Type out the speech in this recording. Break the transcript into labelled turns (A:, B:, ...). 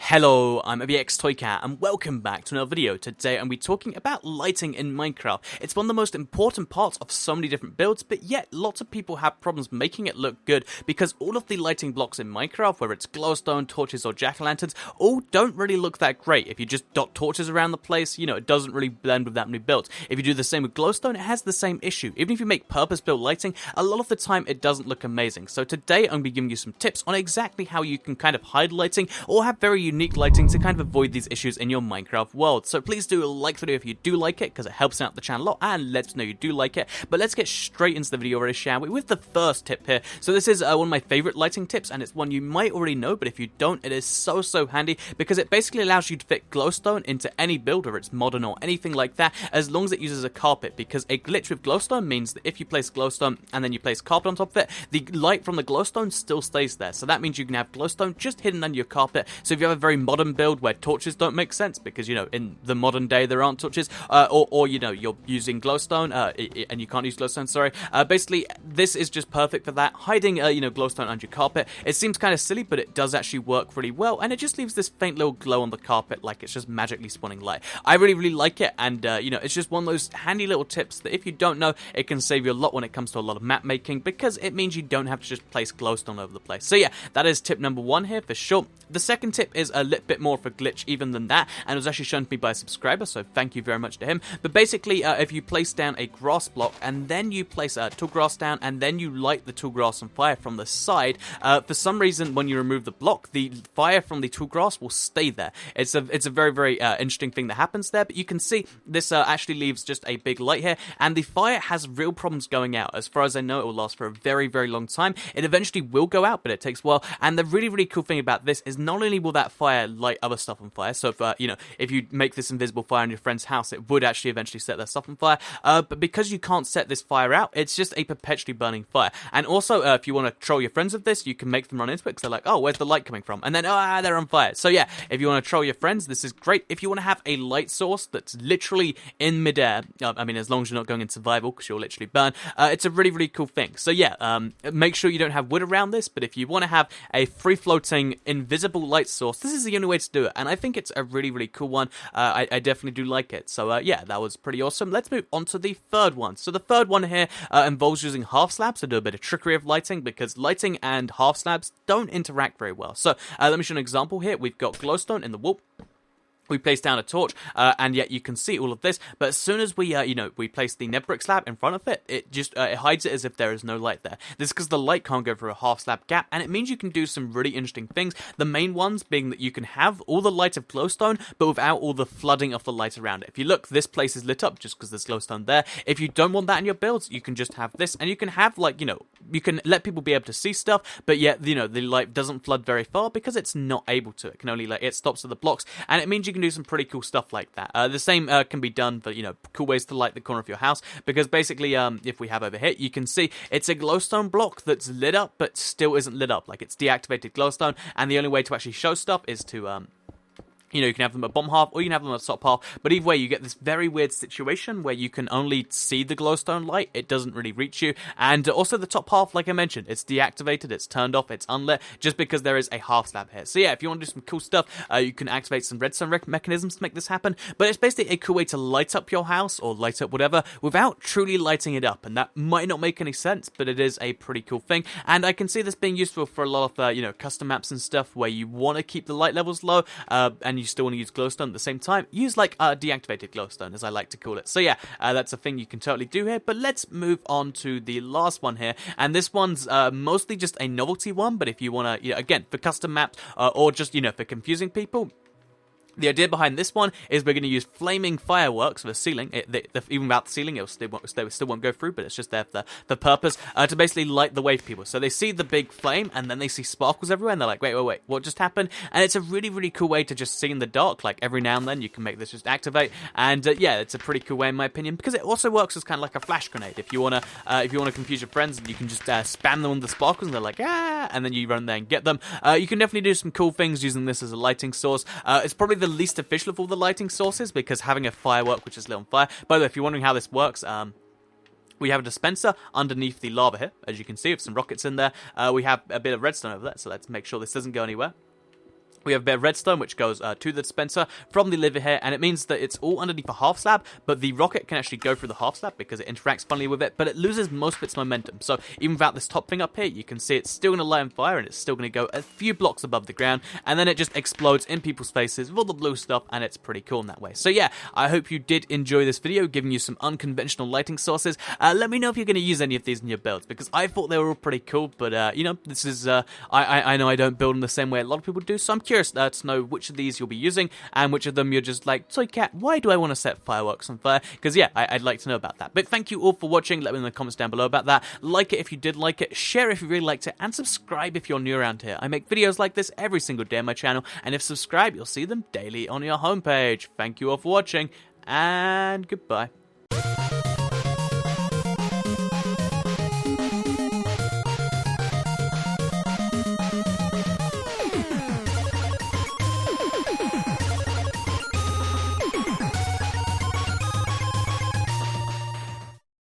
A: Hello, I'm ABXToyCat and welcome back to another video. Today I'm going to be talking about lighting in Minecraft. It's one of the most important parts of so many different builds, but yet lots of people have problems making it look good because all of the lighting blocks in Minecraft, whether it's glowstone, torches or jack-o'-lanterns, all don't really look that great. If you just dot torches around the place, it doesn't really blend with that many builds. If you do the same with glowstone, it has the same issue. Even if you make purpose-built lighting, a lot of the time it doesn't look amazing. So today I'm going to be giving you some tips on exactly how you can kind of hide lighting or have very unique lighting to kind of avoid these issues in your Minecraft world. So please do like the video if you do like it, because it helps out the channel a lot and lets us know you do like it. But let's get straight into the video already, shall we, with the first tip here. So this is one of my favorite lighting tips, and it's one you might already know, but if you don't, it is so handy because it basically allows you to fit glowstone into any build, whether it's modern or anything like that, as long as it uses a carpet, because a glitch with glowstone means that if you place glowstone and then you place carpet on top of it, the light from the glowstone still stays there. So that means you can have glowstone just hidden under your carpet. So if you have a very modern build where torches don't make sense because, in the modern day there aren't torches, or you're using glowstone, and you can't use glowstone, sorry. Basically, this is just perfect for that. Hiding, glowstone under your carpet. It seems kind of silly, but it does actually work really well, and it just leaves this faint little glow on the carpet like it's just magically spawning light. I really like it, and, it's just one of those handy little tips that if you don't know, it can save you a lot when it comes to a lot of map making, because it means you don't have to just place glowstone over the place. So yeah, that is tip number one here for sure. The second tip is a little bit more of a glitch even than that, and it was actually shown to me by a subscriber, so thank you very much to him. But basically, if you place down a grass block and then you place a tall grass down and then you light the tall grass on fire from the side, for some reason when you remove the block, the fire from the tall grass will stay there. It's a very interesting thing that happens there, but you can see this actually leaves just a big light here, and the fire has real problems going out. As far as I know, it will last for a very long time. It eventually will go out, but it takes a while, and the really cool thing about this is not only will that fire light other stuff on fire, so if you make this invisible fire in your friend's house, it would actually eventually set their stuff on fire, but because you can't set this fire out, it's just a perpetually burning fire. And also, if you want to troll your friends with this, you can make them run into it, because they're like, oh, where's the light coming from? And then, they're on fire. So yeah, if you want to troll your friends, this is great. If you want to have a light source that's literally in midair, as long as you're not going in survival, because you'll literally burn, it's a really cool thing. So yeah, make sure you don't have wood around this, but if you want to have a free-floating, invisible light source, this is the only way to do it, and I think it's a really cool one. I definitely do like it. So yeah, that was pretty awesome. Let's move on to the third one. So the third one here involves using half slabs to do a bit of trickery of lighting, because lighting and half slabs don't interact very well. So let me show an example here. We've got glowstone in the wall. We place down a torch, and yet you can see all of this, but as soon as we, we place the nether brick slab in front of it, it just, it hides it as if there is no light there. This is because the light can't go through a half slab gap, and it means you can do some really interesting things. The main ones being that you can have all the light of glowstone, but without all the flooding of the light around it. If you look, this place is lit up just because there's glowstone there. If you don't want that in your builds, you can just have this, and you can have, you can let people be able to see stuff, but yet, the light doesn't flood very far because it's not able to. It can only, it stops at the blocks, and it means you can do some pretty cool stuff like that. The same can be done for, cool ways to light the corner of your house, because basically, if we have over here, you can see it's a glowstone block that's lit up, but still isn't lit up. Like, it's deactivated glowstone, and the only way to actually show stuff is to, you can have them at bottom half, or you can have them at top half, but either way, you get this very weird situation where you can only see the glowstone light, it doesn't really reach you, and also the top half, like I mentioned, it's deactivated, it's turned off, it's unlit, just because there is a half slab here. So yeah, if you want to do some cool stuff, you can activate some redstone mechanisms to make this happen, but it's basically a cool way to light up your house, or light up whatever, without truly lighting it up, and that might not make any sense, but it is a pretty cool thing, and I can see this being useful for a lot of, custom maps and stuff, where you want to keep the light levels low, and you still want to use glowstone at the same time. Use deactivated glowstone, as I like to call it. So yeah, that's a thing you can totally do here, but let's move on to the last one here, and this one's mostly just a novelty one, but if you want to, again, for custom maps, or just, for confusing people, the idea behind this one is we're going to use flaming fireworks for the ceiling. Even without the ceiling, it still won't go through, but it's just there for the purpose, to basically light the way for people. So they see the big flame, and then they see sparkles everywhere, and they're like, wait, what just happened? And it's a really cool way to just see in the dark. Like, every now and then, you can make this just activate, and yeah, it's a pretty cool way in my opinion, because it also works as kind of like a flash grenade. If you wanna confuse your friends, you can just spam them with the sparkles, and they're like, and then you run there and get them. You can definitely do some cool things using this as a lighting source. It's probably the least official of all the lighting sources, because having a firework which is lit on fire. By the way, if you're wondering how this works, we have a dispenser underneath the lava here, as you can see, with some rockets in there. We have a bit of redstone over there, so let's make sure this doesn't go anywhere. We have a bit of redstone, which goes to the dispenser from the liver here, and it means that it's all underneath a half slab, but the rocket can actually go through the half slab because it interacts funnily with it, but it loses most of its momentum. So even without this top thing up here, you can see it's still going to light on fire, and it's still going to go a few blocks above the ground, and then it just explodes in people's faces with all the blue stuff, and it's pretty cool in that way. So yeah, I hope you did enjoy this video, giving you some unconventional lighting sources. Let me know if you're going to use any of these in your builds, because I thought they were all pretty cool, but you know, this is, I know I don't build in the same way a lot of people do, so I'm curious to know which of these you'll be using and which of them you're just like, Toy Cat, why do I want to set fireworks on fire? Because yeah, I'd like to know about that. But thank you all for watching. Let me know in the comments down below about that. Like it if you did like it, share if you really liked it, and subscribe if you're new around here. I make videos like this every single day on my channel, and if subscribe, you'll see them daily on your homepage. Thank you all for watching, and goodbye.